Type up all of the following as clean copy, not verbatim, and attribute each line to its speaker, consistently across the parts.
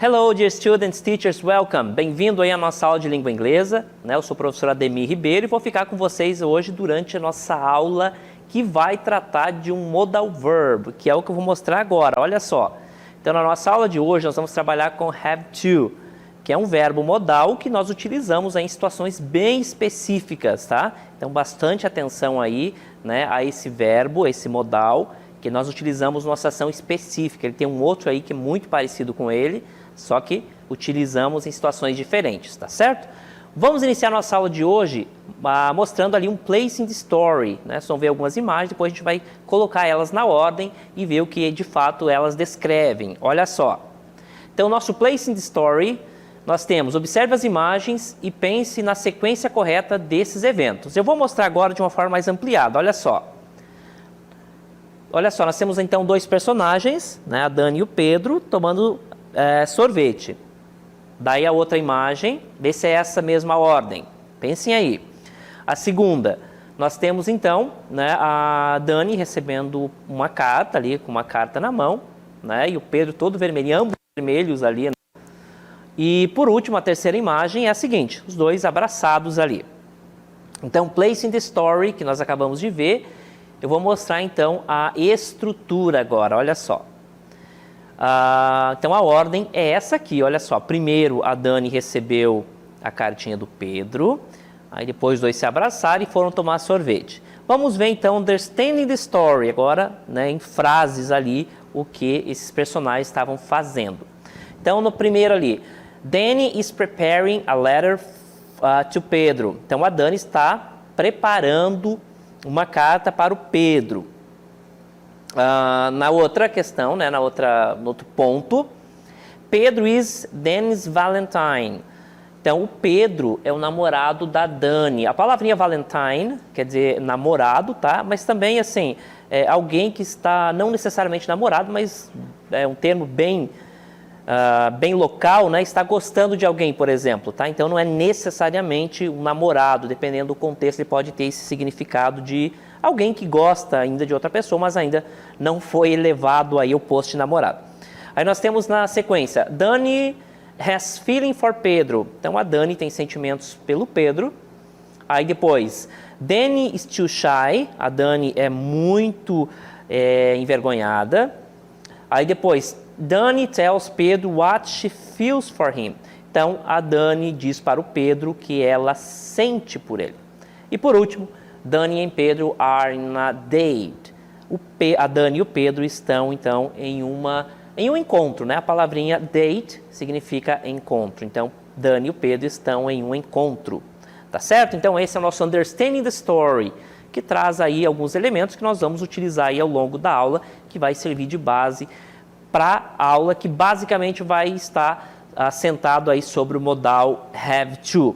Speaker 1: Hello, dear students, teachers, welcome. Bem-vindo aí à nossa aula de língua inglesa, né? Eu sou o professor Ademir Ribeiro e vou ficar com vocês hoje durante a nossa aula que vai tratar de um modal verb, que é o que eu vou mostrar agora, olha só. Então, na nossa aula de hoje, nós vamos trabalhar com have to, que é um verbo modal que nós utilizamos em situações bem específicas, tá? Então, bastante atenção aí, né, a esse verbo, esse modal, que nós utilizamos numa situação específica. Ele tem um outro aí que é muito parecido com ele, só que utilizamos em situações diferentes, tá certo? Vamos iniciar nossa aula de hoje mostrando ali um place in the story, né? Vocês vão ver algumas imagens, depois a gente vai colocar elas na ordem e ver o que de fato elas descrevem. Olha só. Então, nosso place in the story, nós temos, observe as imagens e pense na sequência correta desses eventos. Eu vou mostrar agora de uma forma mais ampliada, olha só. Olha só, nós temos então dois personagens, né, a Dani e o Pedro, tomando sorvete. Daí a outra imagem, vê se é essa mesma ordem. Pensem aí. A segunda, nós temos então, né, a Dani recebendo uma carta ali, com uma carta na mão, né, e o Pedro todo vermelho, ambos vermelhos ali. Né? E por último, a terceira imagem é a seguinte, os dois abraçados ali. Então, place in the story, que nós acabamos de ver, eu vou mostrar então a estrutura agora, olha só. Então a ordem é essa aqui, olha só. Primeiro a Dani recebeu a cartinha do Pedro, aí depois os dois se abraçaram e foram tomar sorvete. Vamos ver então understanding the story, agora, né, em frases ali, o que esses personagens estavam fazendo. Então no primeiro ali, Dani is preparing a letter to Pedro. Então a Dani está preparando uma carta para o Pedro. Na outra questão, né, no outro ponto, Pedro is Dani's Valentine. Então, o Pedro é o namorado da Dani. A palavrinha Valentine quer dizer namorado, tá? Mas também, assim, é alguém que está, não necessariamente namorado, mas é um termo bem local, né? Está gostando de alguém, por exemplo, tá? Então, não é necessariamente um namorado, dependendo do contexto, ele pode ter esse significado de alguém que gosta ainda de outra pessoa, mas ainda não foi elevado aí ao posto de namorado. Aí nós temos na sequência, Dani has feeling for Pedro. Então a Dani tem sentimentos pelo Pedro. Aí depois, Dani is too shy. A Dani é muito envergonhada. Aí depois, Dani tells Pedro what she feels for him. Então a Dani diz para o Pedro que ela sente por ele. E por último, Dani e Pedro are in a date. A Dani e o Pedro estão, então, em um encontro, né? A palavrinha date significa encontro. Então, Dani e o Pedro estão em um encontro. Tá certo? Então, esse é o nosso Understanding the Story, que traz aí alguns elementos que nós vamos utilizar aí ao longo da aula, que vai servir de base para a aula, que basicamente vai estar assentado aí sobre o modal have to.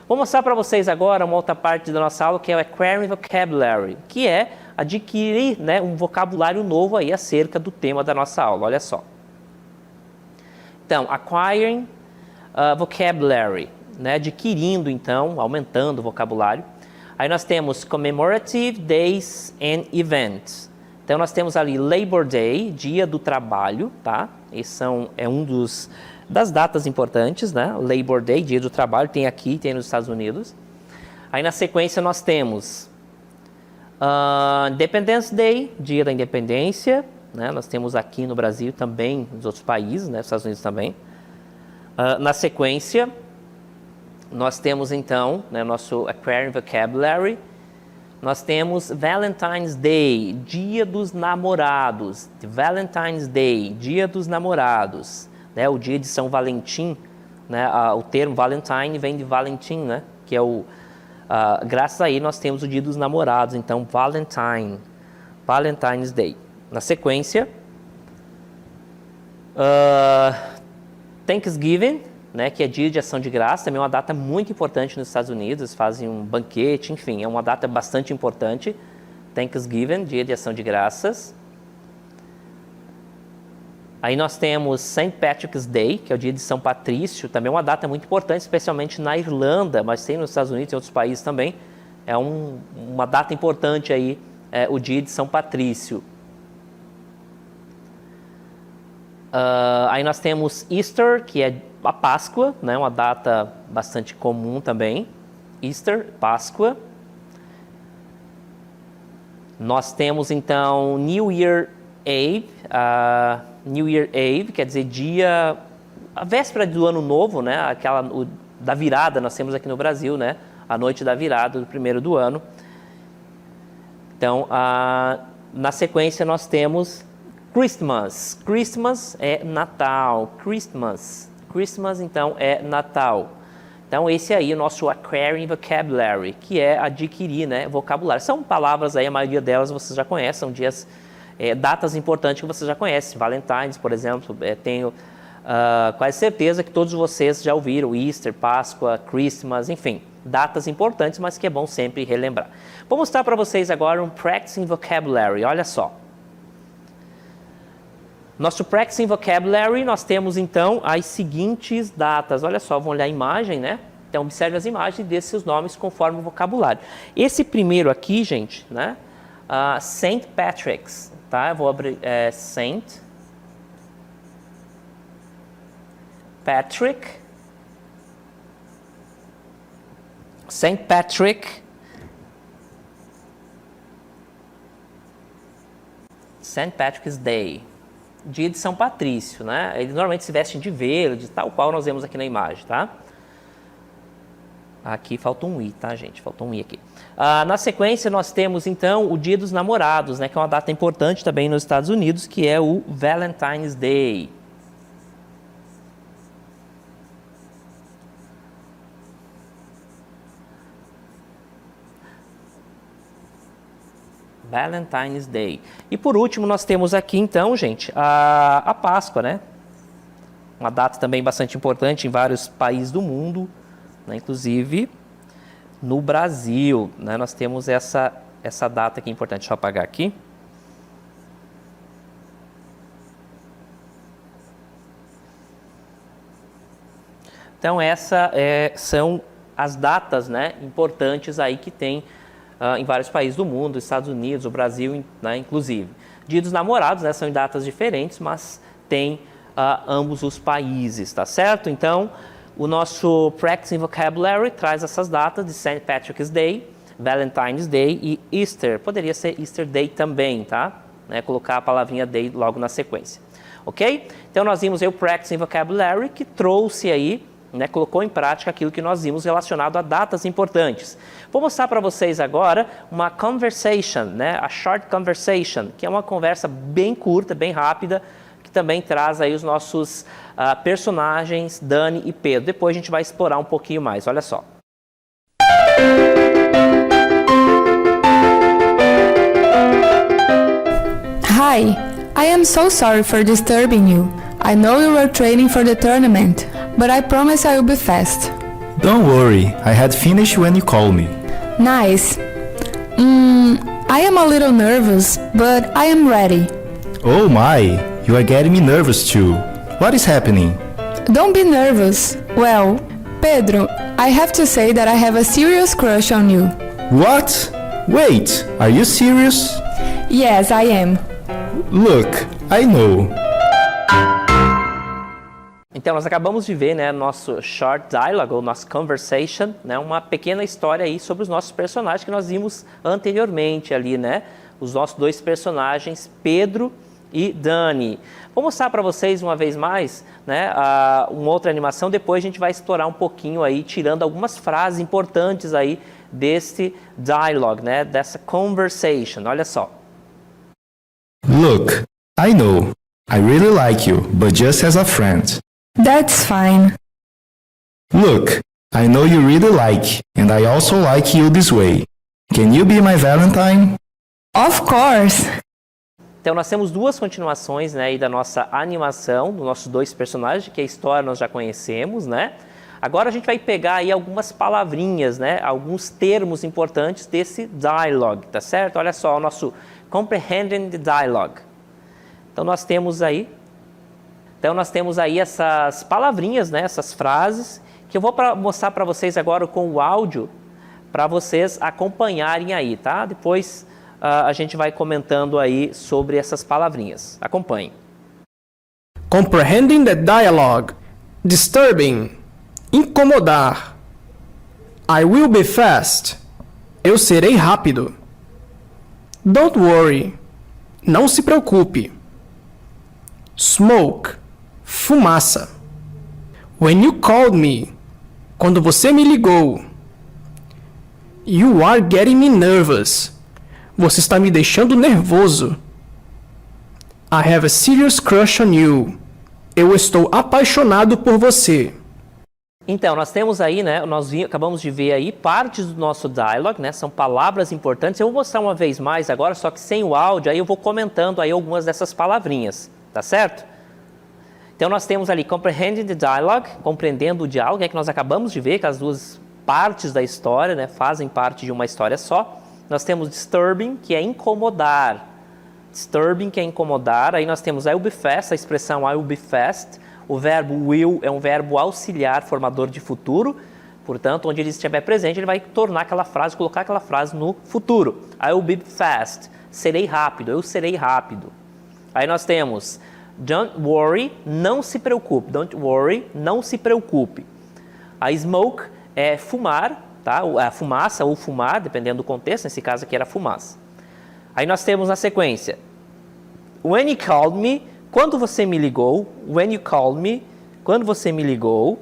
Speaker 1: Vou mostrar para vocês agora uma outra parte da nossa aula, que é o Acquiring Vocabulary, que é adquirir, né, um vocabulário novo aí acerca do tema da nossa aula. Olha só. Então, Acquiring Vocabulary, né, adquirindo, então, aumentando o vocabulário. Aí nós temos Commemorative Days and Events. Então, nós temos ali Labor Day, Dia do Trabalho, tá? Esse é um das datas importantes, né? Labor Day, Dia do Trabalho, tem aqui, tem nos Estados Unidos. Aí na sequência nós temos Independence Day, Dia da Independência, né? Nós temos aqui no Brasil também, nos outros países, né? Nos Estados Unidos também. Na sequência, nós temos então, né, nosso Acquiring Vocabulary, nós temos Valentine's Day, Dia dos Namorados, Valentine's Day, Dia dos Namorados. Né, o dia de São Valentim, né, o termo Valentine vem de Valentim, né, que é graças a ele nós temos o dia dos namorados, então Valentine's Day. Na sequência, Thanksgiving, né, que é dia de ação de graça, também é uma data muito importante nos Estados Unidos, eles fazem um banquete, enfim, é uma data bastante importante. Thanksgiving, dia de ação de graças. Aí nós temos St. Patrick's Day, que é o dia de São Patrício, também é uma data muito importante, especialmente na Irlanda, mas tem nos Estados Unidos e em outros países também. É uma data importante aí, o dia de São Patrício. Aí nós temos Easter, que é a Páscoa, né? Uma data bastante comum também. Easter, Páscoa. Nós temos então New Year Eve. New Year Eve quer dizer a véspera do ano novo, né? Da virada, nós temos aqui no Brasil, né? A noite da virada, do primeiro do ano. Então, na sequência nós temos Christmas. Christmas é Natal. Christmas, então, é Natal. Então, esse aí é o nosso acquiring vocabulary, que é adquirir, né, vocabulário. São palavras aí, a maioria delas vocês já conhecem, são dias, datas importantes que vocês já conhecem. Valentine's, por exemplo, tenho quase certeza que todos vocês já ouviram. Easter, Páscoa, Christmas, enfim. Datas importantes, mas que é bom sempre relembrar. Vou mostrar para vocês agora um Practicing Vocabulary, olha só. Nosso Practicing Vocabulary, nós temos então as seguintes datas. Olha só, vamos olhar a imagem, né? Então, observe as imagens e dê seus nomes conforme o vocabulário. Esse primeiro aqui, gente, né? St. Patrick's, tá? Eu vou abrir St. Patrick. St. Patrick. St. Patrick's Day. Dia de São Patrício, né? Eles normalmente se vestem de verde, tal qual nós vemos aqui na imagem, tá? Aqui falta um I, tá, gente? Falta um I aqui. Na sequência, nós temos, então, o Dia dos Namorados, né? Que é uma data importante também nos Estados Unidos, que é o Valentine's Day. Valentine's Day. E por último, nós temos aqui, então, gente, a Páscoa, né? Uma data também bastante importante em vários países do mundo, né? Inclusive no Brasil, né? Nós temos essa data aqui importante. Deixa eu apagar aqui. Então, são as datas, né, importantes aí que tem em vários países do mundo, Estados Unidos, o Brasil, né, inclusive. Dia dos Namorados, né, são em datas diferentes, mas tem ambos os países, tá certo? Então, o nosso Practicing Vocabulary traz essas datas de St. Patrick's Day, Valentine's Day e Easter. Poderia ser Easter Day também, tá? Né, colocar a palavrinha Day logo na sequência. Ok? Então, nós vimos aí o Practicing Vocabulary, que trouxe aí, né, colocou em prática aquilo que nós vimos relacionado a datas importantes. Vou mostrar para vocês agora uma conversation, né, a short conversation, que é uma conversa bem curta, bem rápida, que também traz aí os nossos personagens, Dani e Pedro. Depois a gente vai explorar um pouquinho mais, olha só.
Speaker 2: Hi, I am so sorry for disturbing you. I know you were training for the tournament, but I promise I will be fast.
Speaker 3: Don't worry, I had finished when you called me.
Speaker 2: Nice. I am a little nervous, but I am ready.
Speaker 3: Oh my, you are getting me nervous too. What is happening?
Speaker 2: Don't be nervous. Well, Pedro, I have to say that I have a serious crush on you.
Speaker 3: What? Wait, are you serious?
Speaker 2: Yes, I am.
Speaker 3: Look, I know.
Speaker 1: Então, nós acabamos de ver, né, nosso short dialogue, ou nosso conversation, né, uma pequena história aí sobre os nossos personagens que nós vimos anteriormente ali, né, os nossos dois personagens, Pedro e Dani. Vou mostrar para vocês uma vez mais, né, uma outra animação, depois a gente vai explorar um pouquinho aí, tirando algumas frases importantes aí desse dialogue, né, dessa conversation, olha só.
Speaker 3: Look, I know. I really like you, but just as a friend.
Speaker 2: That's fine.
Speaker 3: Look, I know you really like, and I also like you this way. Can you be my Valentine?
Speaker 2: Of course.
Speaker 1: Então, nós temos duas continuações, né, aí da nossa animação, dos nossos dois personagens, que a história nós já conhecemos, né? Agora a gente vai pegar aí algumas palavrinhas, né, alguns termos importantes desse dialogue, tá certo? Olha só, o nosso Comprehending the Dialogue. Então, nós temos aí essas palavrinhas, né, essas frases, que eu vou mostrar para vocês agora com o áudio, para vocês acompanharem aí, tá? Depois a gente vai comentando aí sobre essas palavrinhas. Acompanhe.
Speaker 4: Comprehending the dialogue. Disturbing. Incomodar. I will be fast. Eu serei rápido. Don't worry. Não se preocupe. Smoke. Fumaça. When you called me. Quando você me ligou. You are getting me nervous. Você está me deixando nervoso. I have a serious crush on you. Eu estou apaixonado por você.
Speaker 1: Então, nós temos aí, né, acabamos de ver aí partes do nosso dialogue, né, são palavras importantes. Eu vou mostrar uma vez mais agora, só que sem o áudio, aí eu vou comentando aí algumas dessas palavrinhas, tá certo? Então, nós temos ali comprehending the dialogue, compreendendo o diálogo, que nós acabamos de ver, que as duas partes da história, né, fazem parte de uma história só. Nós temos disturbing, que é incomodar. Disturbing, que é incomodar. Aí nós temos I will be fast, a expressão I will be fast. O verbo will é um verbo auxiliar, formador de futuro. Portanto, onde ele estiver presente, ele vai tornar aquela frase, colocar aquela frase no futuro. I will be fast. Serei rápido, eu serei rápido. Aí nós temos don't worry, não se preocupe. Don't worry, não se preocupe. A smoke é fumar, tá? A fumaça ou fumar, dependendo do contexto. Nesse caso aqui era fumaça. Aí nós temos na sequência, when you called me, quando você me ligou, when you called me, quando você me ligou,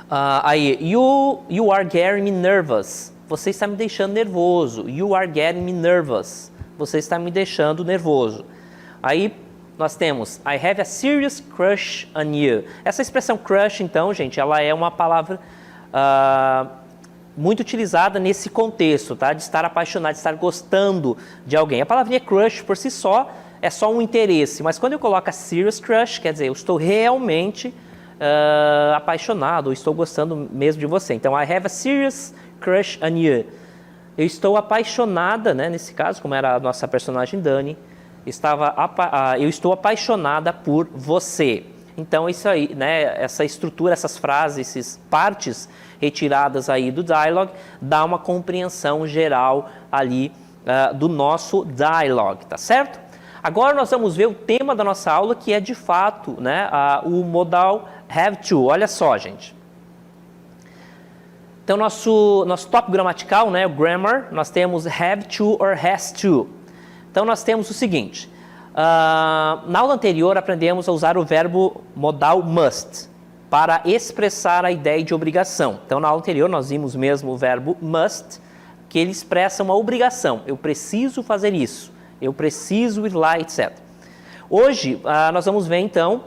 Speaker 1: aí, you are getting me nervous, você está me deixando nervoso, you are getting me nervous, você está me deixando nervoso. Aí nós temos, I have a serious crush on you. Essa expressão crush, então, gente, ela é uma palavra muito utilizada nesse contexto, tá? De estar apaixonado, de estar gostando de alguém. A palavrinha crush por si só é só um interesse, mas quando eu coloco a serious crush, quer dizer, eu estou realmente apaixonado, ou estou gostando mesmo de você. Então, I have a serious crush on you. Eu estou apaixonada, né? Nesse caso, como era a nossa personagem Dani, eu estou apaixonada por você. Então, isso aí, né, essa estrutura, essas frases, essas partes retiradas aí do dialogue, dá uma compreensão geral ali do nosso dialogue, tá certo? Agora nós vamos ver o tema da nossa aula, que é de fato, né, o modal have to. Olha só, gente. Então, nosso tópico gramatical, né, o grammar, nós temos have to or has to. Então, nós temos o seguinte. Na aula anterior, aprendemos a usar o verbo modal must para expressar a ideia de obrigação. Então, na aula anterior, nós vimos mesmo o verbo must, que ele expressa uma obrigação. Eu preciso fazer isso. Eu preciso ir lá, etc. Hoje, nós vamos ver, então,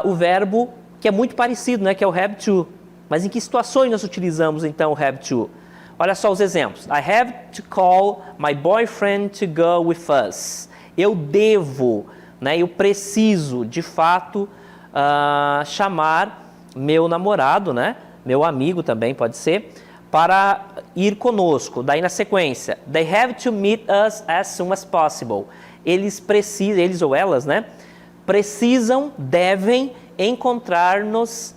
Speaker 1: o verbo que é muito parecido, né, que é o have to. Mas em que situações nós utilizamos, então, o have to? Olha só os exemplos. I have to call my boyfriend to go with us. Eu devo, né, eu preciso, de fato, chamar meu namorado, né, meu amigo também pode ser, para ir conosco. Daí na sequência, they have to meet us as soon as possible. Eles ou elas, né, precisam, devem encontrar-nos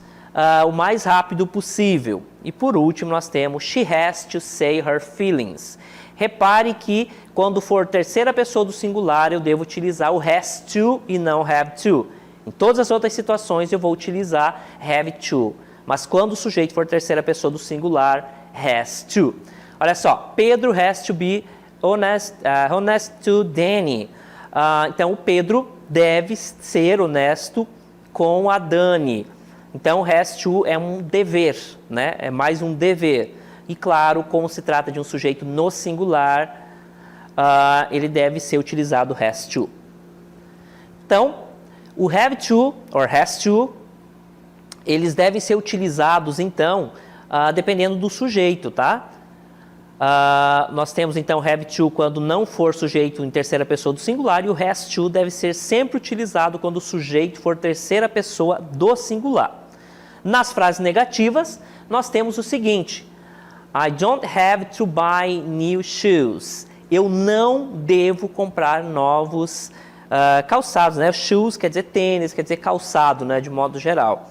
Speaker 1: o mais rápido possível. E por último nós temos she has to say her feelings. Repare que quando for terceira pessoa do singular eu devo utilizar o has to e não have to. Em todas as outras situações eu vou utilizar have to. Mas quando o sujeito for terceira pessoa do singular, has to. Olha só, Pedro has to be honest to Danny. Então o Pedro deve ser honesto com a Dani. Então, has to é um dever, né? É mais um dever. E claro, como se trata de um sujeito no singular, ele deve ser utilizado has to. Então, o have to, or has to, eles devem ser utilizados, então, dependendo do sujeito, tá? Nós temos, então, have to quando não for sujeito em terceira pessoa do singular, e o has to deve ser sempre utilizado quando o sujeito for terceira pessoa do singular. Nas frases negativas, nós temos o seguinte: I don't have to buy new shoes. Eu não devo comprar novos calçados, né? Shoes quer dizer tênis, quer dizer calçado, né? De modo geral.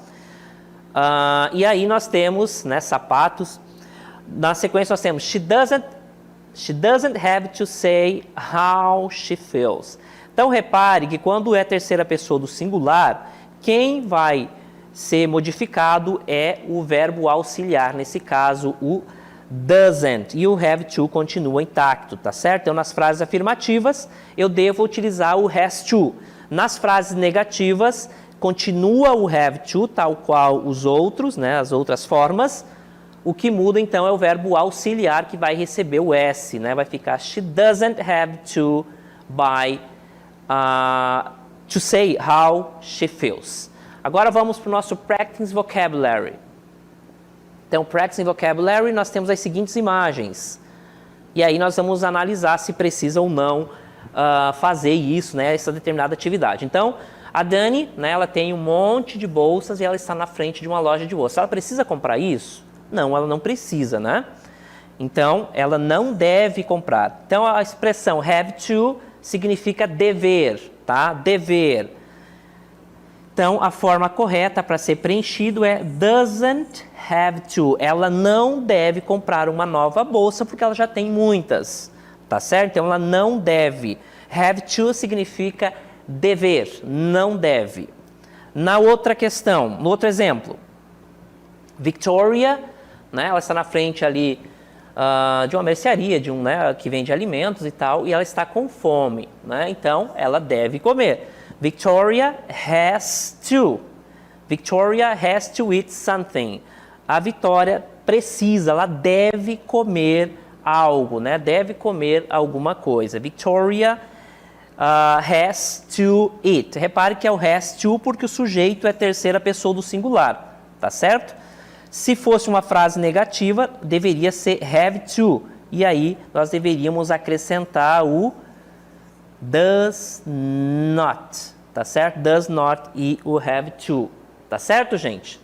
Speaker 1: E aí nós temos, né, sapatos. Na sequência nós temos she doesn't have to say how she feels. Então, repare que quando é terceira pessoa do singular, quem vai ser modificado é o verbo auxiliar, nesse caso, o doesn't, e o have to continua intacto, tá certo? Então, nas frases afirmativas, eu devo utilizar o has to. Nas frases negativas, continua o have to, tal qual os outros, né, as outras formas. O que muda, então, é o verbo auxiliar, que vai receber o S, né? Vai ficar, she doesn't have to buy, to say how she feels. Agora vamos para o nosso Practicing Vocabulary. Então, Practicing Vocabulary, nós temos as seguintes imagens. E aí nós vamos analisar se precisa ou não fazer isso, né, essa determinada atividade. Então, a Dani, né, ela tem um monte de bolsas e ela está na frente de uma loja de bolsas. Ela precisa comprar isso? Não, ela não precisa, né? Então, ela não deve comprar. Então, a expressão have to significa dever, tá? Dever. Então, a forma correta para ser preenchido é doesn't have to. Ela não deve comprar uma nova bolsa porque ela já tem muitas, tá certo? Então, ela não deve. Have to significa dever, não deve. Na outra questão, no outro exemplo, Victoria, né, ela está na frente ali de uma mercearia, né, que vende alimentos e tal, e ela está com fome, né? Então, ela deve comer. Victoria has to. Victoria has to eat something. A Vitória precisa, ela deve comer algo, né? Deve comer alguma coisa. Victoria has to eat. Repare que é o has to porque o sujeito é terceira pessoa do singular, tá certo? Se fosse uma frase negativa, deveria ser have to. E aí, nós deveríamos acrescentar o does not, tá certo? Does not e o have to, tá certo, gente?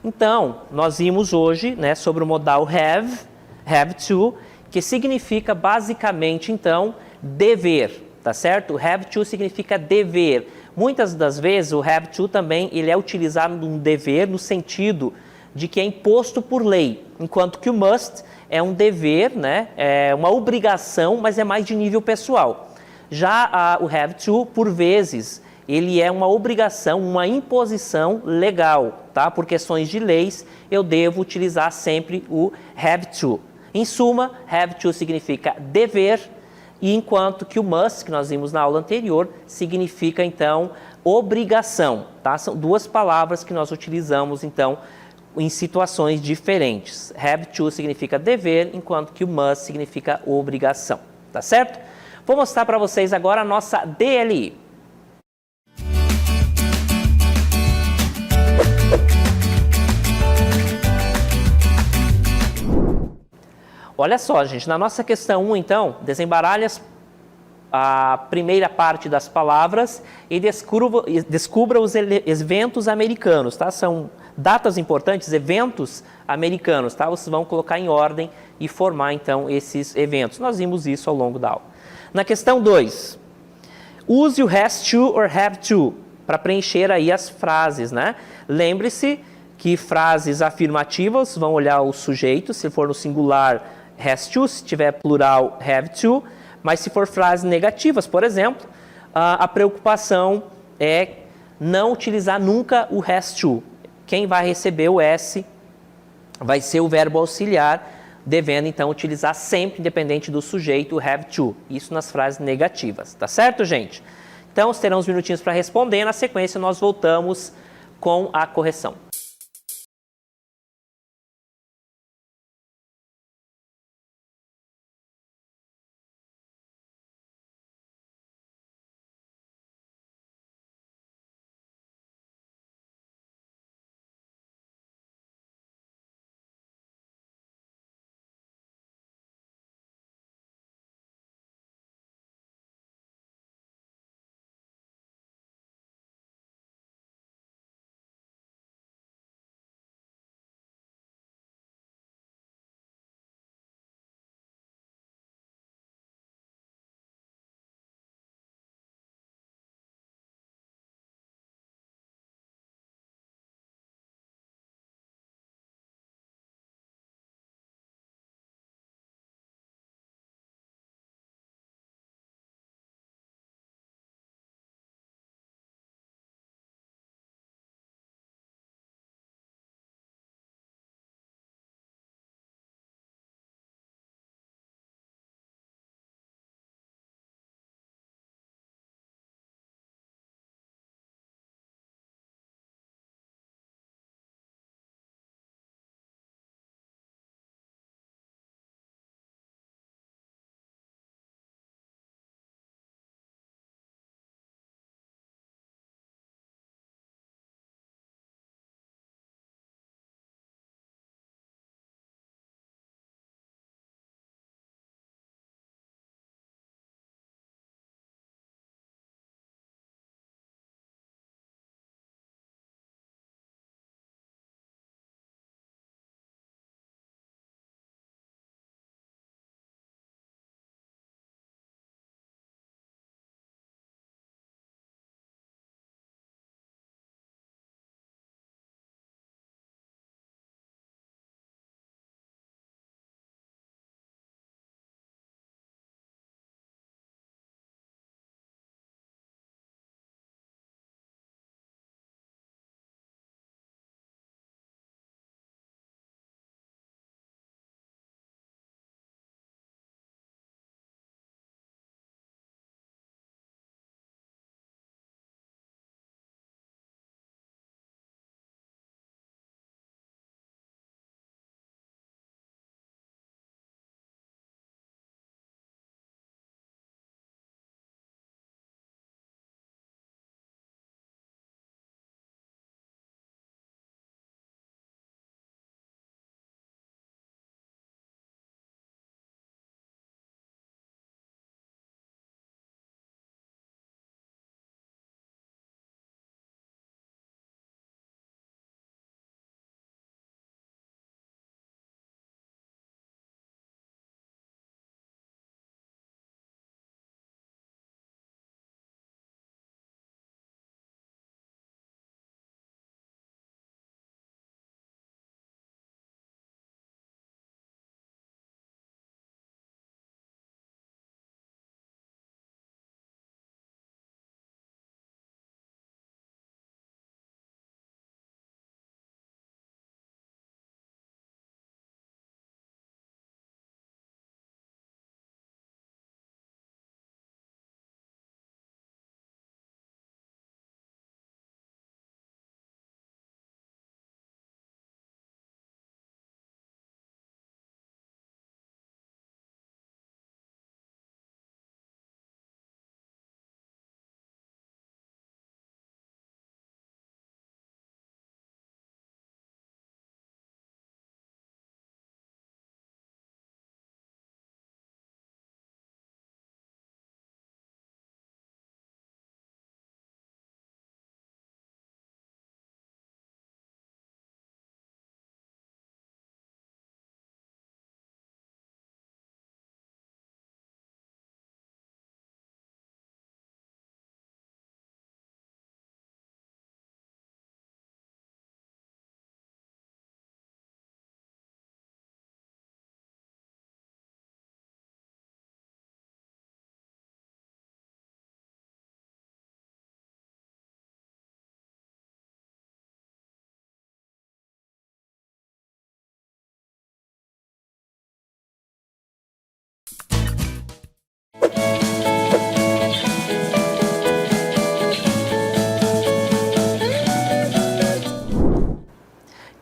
Speaker 1: Então, nós vimos hoje, né, sobre o modal have to, que significa basicamente, então, dever, tá certo? Have to significa dever. Muitas das vezes o have to também ele é utilizado no dever no sentido de que é imposto por lei, enquanto que o must é um dever, né? É uma obrigação, mas é mais de nível pessoal. Já o have to, por vezes, ele é uma obrigação, uma imposição legal, tá? Por questões de leis, eu devo utilizar sempre o have to. Em suma, have to significa dever, e enquanto que o must, que nós vimos na aula anterior, significa, então, obrigação, tá? São duas palavras que nós utilizamos, então, em situações diferentes. Have to significa dever, enquanto que o must significa obrigação, tá certo? Vou mostrar para vocês agora a nossa DLI. Olha só, gente, na nossa questão 1, então, desembaralhe a primeira parte das palavras e descubra os eventos americanos, tá? São datas importantes, eventos americanos, tá? Vocês vão colocar em ordem e formar, então, esses eventos. Nós vimos isso ao longo da aula. Na questão 2, use o has to or have to para preencher aí as frases, né? Lembre-se que frases afirmativas vão olhar o sujeito, se for no singular, has to, se tiver plural, have to, mas se for frases negativas, por exemplo, a preocupação é não utilizar nunca o has to. Quem vai receber o S vai ser o verbo auxiliar, devendo então utilizar sempre, independente do sujeito, o have to. Isso nas frases negativas, tá certo, gente? Então, terão uns minutinhos para responder, na sequência nós voltamos com a correção.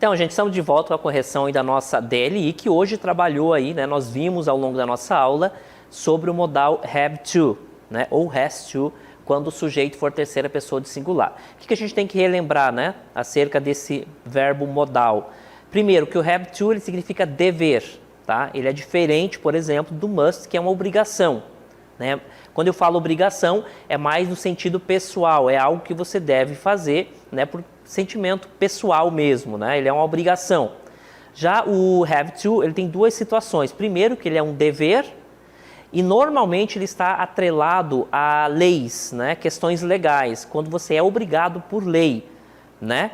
Speaker 1: Então, gente, estamos de volta com a correção aí da nossa DLI, que hoje trabalhou aí, né? Nós vimos ao longo da nossa aula sobre o modal have to, né? Ou has to, quando o sujeito for terceira pessoa de singular. O que a gente tem que relembrar, né? Acerca desse verbo modal. Primeiro, que o have to ele significa dever, tá? Ele é diferente, por exemplo, do must, que é uma obrigação, né? Quando eu falo obrigação, é mais no sentido pessoal, é algo que você deve fazer, né? Por sentimento pessoal mesmo, né? Ele é uma obrigação. Já o have to, ele tem duas situações. Primeiro, que ele é um dever, e normalmente ele está atrelado a leis, né? Questões legais, quando você é obrigado por lei, né?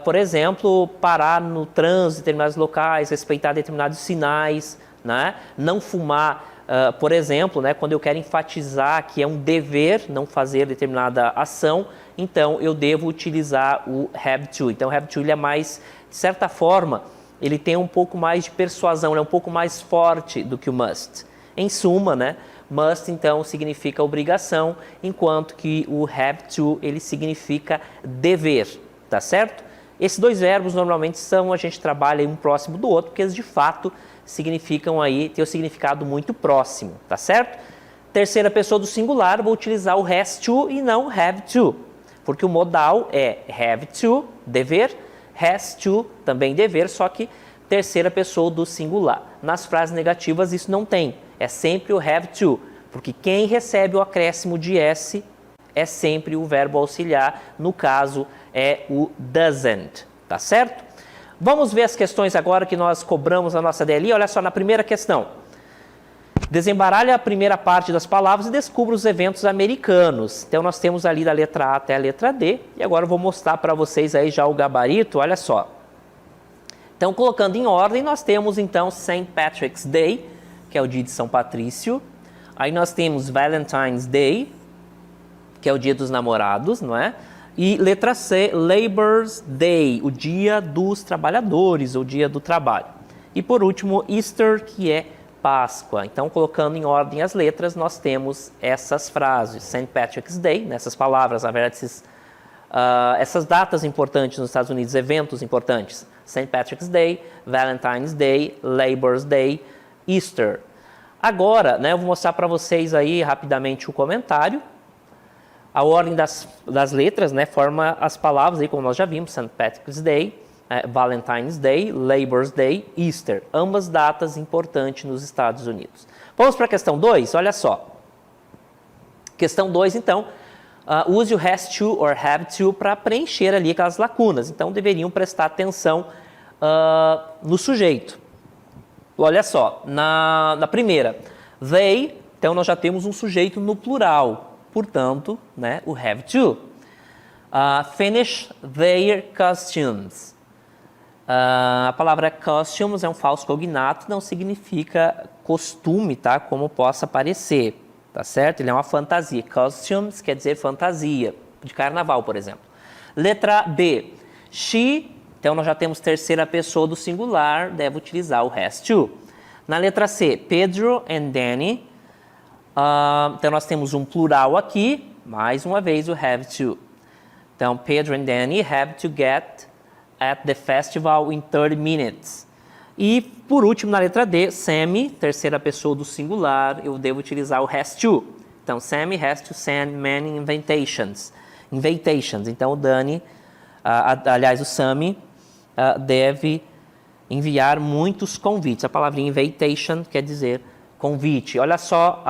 Speaker 1: Por exemplo, parar no trânsito em determinados locais, respeitar determinados sinais, né? Não fumar, por exemplo, né? Quando eu quero enfatizar que é um dever não fazer determinada ação, então eu devo utilizar o have to. Então o have to ele é mais, de certa forma, ele tem um pouco mais de persuasão, ele é um pouco mais forte do que o must. Em suma, né? Must, então, significa obrigação, enquanto que o have to, ele significa dever, tá certo? Esses dois verbos, normalmente, a gente trabalha um próximo do outro, porque eles, de fato, significam aí, tem o significado muito próximo, tá certo? Terceira pessoa do singular, vou utilizar o has to e não have to, porque o modal é have to, dever, has to, também dever, só que terceira pessoa do singular. Nas frases negativas isso não tem, é sempre o have to, porque quem recebe o acréscimo de S é sempre o verbo auxiliar, no caso é o doesn't, tá certo? Vamos ver as questões agora que nós cobramos na nossa DLI. Olha só, na primeira questão. Desembaralhe a primeira parte das palavras e descubra os eventos americanos. Então nós temos ali da letra A até a letra D, e agora eu vou mostrar para vocês aí já o gabarito, olha só. Então, colocando em ordem, nós temos então St. Patrick's Day, que é o dia de São Patrício. Aí nós temos Valentine's Day, que é o dia dos namorados, não é? E letra C, Labor's Day, o dia dos trabalhadores, o dia do trabalho. E por último, Easter, que é Páscoa. Então, colocando em ordem as letras, nós temos essas frases. St. Patrick's Day, nessas palavras, na verdade, essas datas importantes nos Estados Unidos, eventos importantes. St. Patrick's Day, Valentine's Day, Labor's Day, Easter. Agora, né, eu vou mostrar para vocês aí rapidamente o comentário. A ordem das letras, né, forma as palavras, aí, como nós já vimos, St. Patrick's Day, Valentine's Day, Labor's Day, Easter. Ambas datas importantes nos Estados Unidos. Vamos para a questão 2, olha só. Questão 2, então, use o has to or have to para preencher ali aquelas lacunas. Então, deveriam prestar atenção no sujeito. Olha só, na primeira, they, então nós já temos um sujeito no plural. Portanto, né, o have to. Finish their costumes. A palavra costumes é um falso cognato, não significa costume, tá? Como possa parecer, tá certo? Ele é uma fantasia. Costumes quer dizer fantasia, de carnaval, por exemplo. Letra B. She, então nós já temos terceira pessoa do singular, deve utilizar o has to. Na letra C, Pedro and Danny. Então nós temos um plural aqui, mais uma vez o have to. Então, Pedro and Danny have to get at the festival in 30 minutes. E, por último, na letra D, Sammy, terceira pessoa do singular, eu devo utilizar o has to. Então, Sammy has to send many invitations. Então, o Danny, aliás, o Sammy, deve enviar muitos convites. A palavrinha invitation quer dizer convite. Olha só,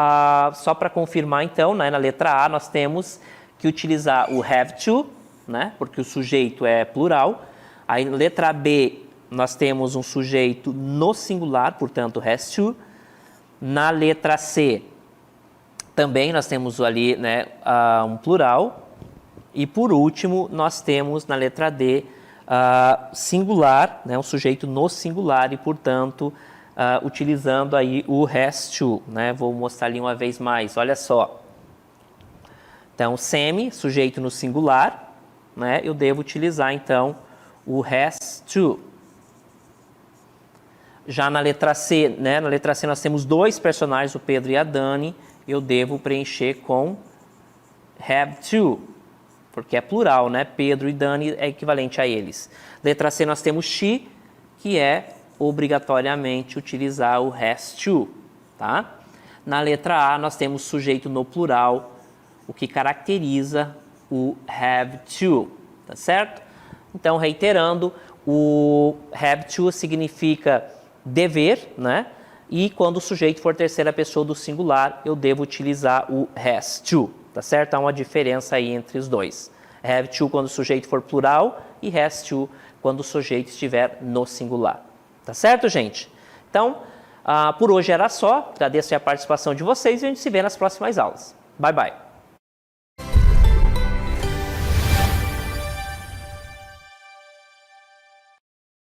Speaker 1: só para confirmar, então, né, na letra A, nós temos que utilizar o have to, né, porque o sujeito é plural. Aí, na letra B, nós temos um sujeito no singular, portanto, has to. Na letra C, também nós temos ali, né, um plural. E, por último, nós temos na letra D, singular, né, um sujeito no singular e, portanto, utilizando aí o has to, né? Vou mostrar ali uma vez mais, olha só. Então, Sammy, sujeito no singular, né? Eu devo utilizar, então, o has to. Já na letra C, né? Na letra C nós temos dois personagens, o Pedro e a Dani, eu devo preencher com have to. porque é plural, né? Pedro e Dani é equivalente a eles. Letra C nós temos she, que é obrigatoriamente utilizar o has to, tá? Na letra A nós temos sujeito no plural, o que caracteriza o have to, tá certo? Então, reiterando, o have to significa dever, né? E quando o sujeito for terceira pessoa do singular, eu devo utilizar o has to, tá certo? Há uma diferença aí entre os dois. Have to quando o sujeito for plural e has to quando o sujeito estiver no singular. Tá certo, gente? Então, por hoje era só. Agradeço a participação de vocês e a gente se vê nas próximas aulas. Bye, bye.